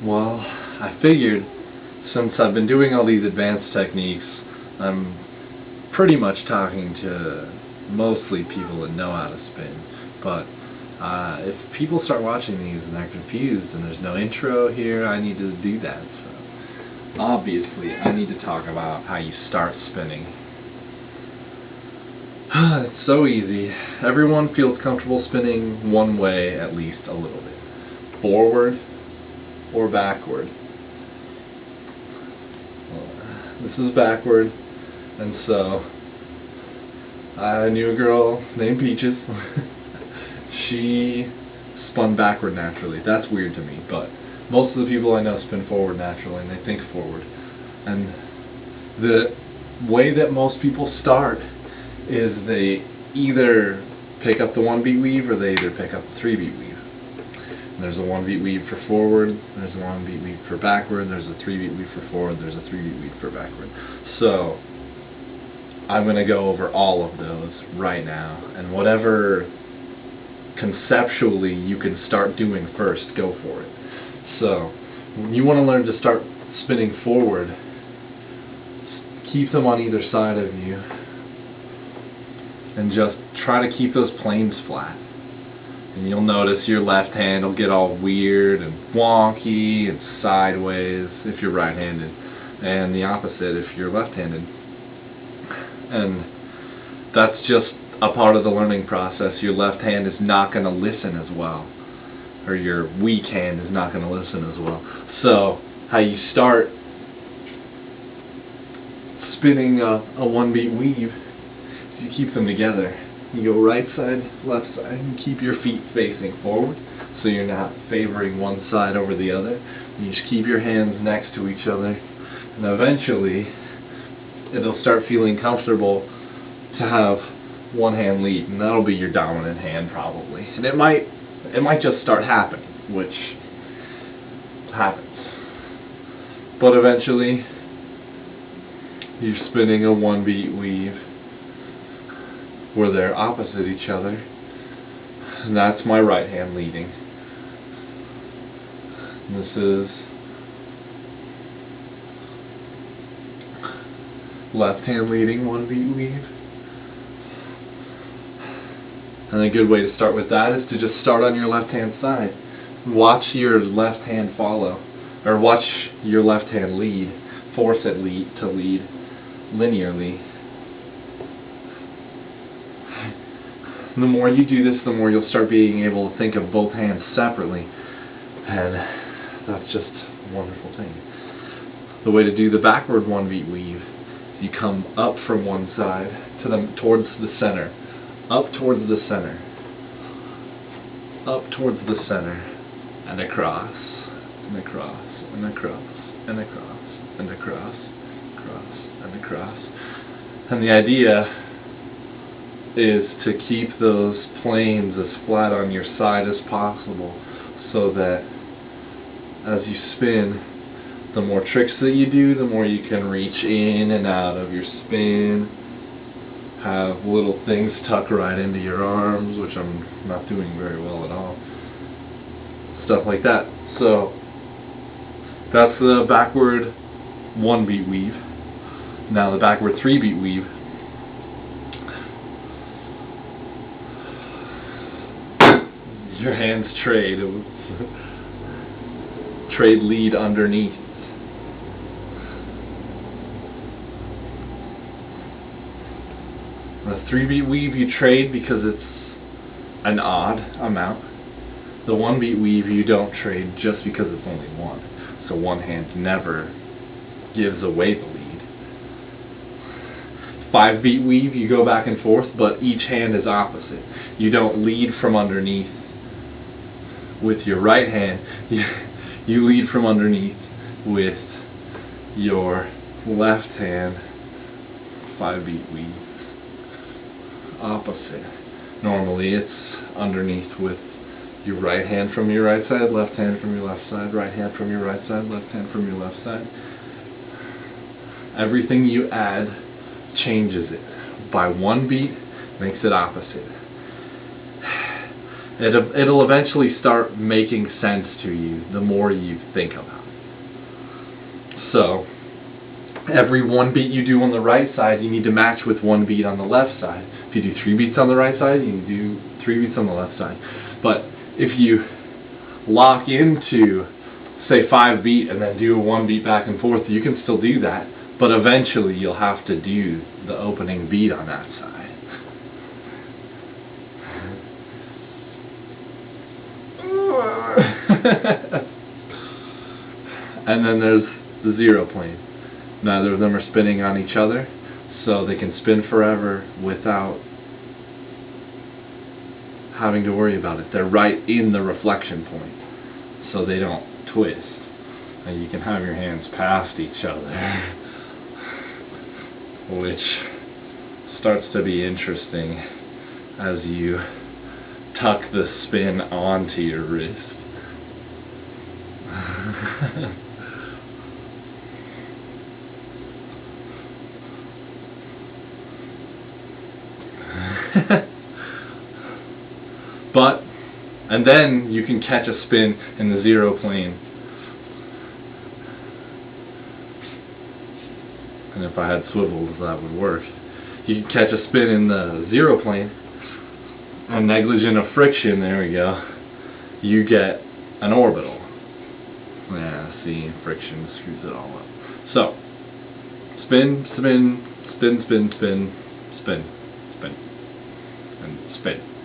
Well, I figured since I've been doing all these advanced techniques, I'm pretty much talking to mostly people that know how to spin. But if people start watching these and they're confused and there's no intro here, I need to do that. So obviously, I need to talk about how you start spinning. It's so easy. Everyone feels comfortable spinning one way at least a little bit. Forward or backward. This is backward, and so I knew a girl named Peaches. She spun backward naturally. That's weird to me, but most of the people I know spin forward naturally, and they think forward. And the way that most people start is they either pick up the 1-beat weave or they either pick up the 3-beat weave. And there's a 1-beat weave for forward, there's a 1-beat weave for backward, there's a 3-beat weave for forward, there's a 3-beat weave for backward. So I'm going to go over all of those right now, and whatever conceptually you can start doing first, go for it. So when you want to learn to start spinning forward, keep them on either side of you and just try to keep those planes flat. And you'll notice your left hand will get all weird and wonky and sideways if you're right-handed, and the opposite if you're left-handed. And that's just a part of the learning process. Your left hand is not going to listen as well, or your weak hand is not going to listen as well. So how you start spinning a 1-beat weave, you keep them together. You go right side, left side, and keep your feet facing forward so you're not favoring one side over the other. You just keep your hands next to each other, and eventually it'll start feeling comfortable to have one hand lead, and that'll be your dominant hand probably. And it might just start happening, which happens. But eventually you're spinning a 1-beat weave where they're opposite each other, and that's my right hand leading. This is left hand leading 1-beat weave. And a good way to start with that is to just start on your left hand side. Watch your left hand follow, or watch your left hand lead. Force it to lead linearly. The more you do this, the more you'll start being able to think of both hands separately, and that's just a wonderful thing. The way to do the backward 1-beat weave, you come up from one side towards the center, up towards the center, up towards the center, and across, and across, and across, and across, and across, across, and across. And the idea is to keep those planes as flat on your side as possible, so that as you spin, the more tricks that you do, the more you can reach in and out of your spin, have little things tuck right into your arms, which I'm not doing very well at all, stuff like that. So that's the backward 1-beat weave. Now the backward 3-beat weave, your hands trade lead underneath. The 3-beat weave you trade because it's an odd amount. The 1-beat weave you don't trade just because it's only one. So one hand never gives away the lead. 5-beat weave you go back and forth, but each hand is opposite. You don't lead from underneath with your right hand. You lead from underneath with your left hand. 5-beat weave. Opposite. Normally it's underneath with your right hand from your right side, left hand from your left side, right hand from your right side, left hand from your left side. Everything you add changes it. By 1 beat makes it opposite. It'll eventually start making sense to you the more you think about it. So, every one beat you do on the right side, you need to match with one beat on the left side. If you do 3 beats on the right side, you can do 3 beats on the left side. But if you lock into, say, 5 beat and then do a 1 beat back and forth, you can still do that, but eventually you'll have to do the opening beat on that side. And then there's the zero plane. Neither of them are spinning on each other, so they can spin forever without having to worry about it. They're right in the reflection point, so they don't twist. And you can have your hands past each other, which starts to be interesting as you tuck the spin onto your wrist. And then you can catch a spin in the zero plane. And if I had swivels, that would work. You can catch a spin in the zero plane, and negligent of friction, there we go, you get an orbital. Yeah, see, friction screws it all up. So, spin, spin, spin, spin, spin, spin, spin, and spin.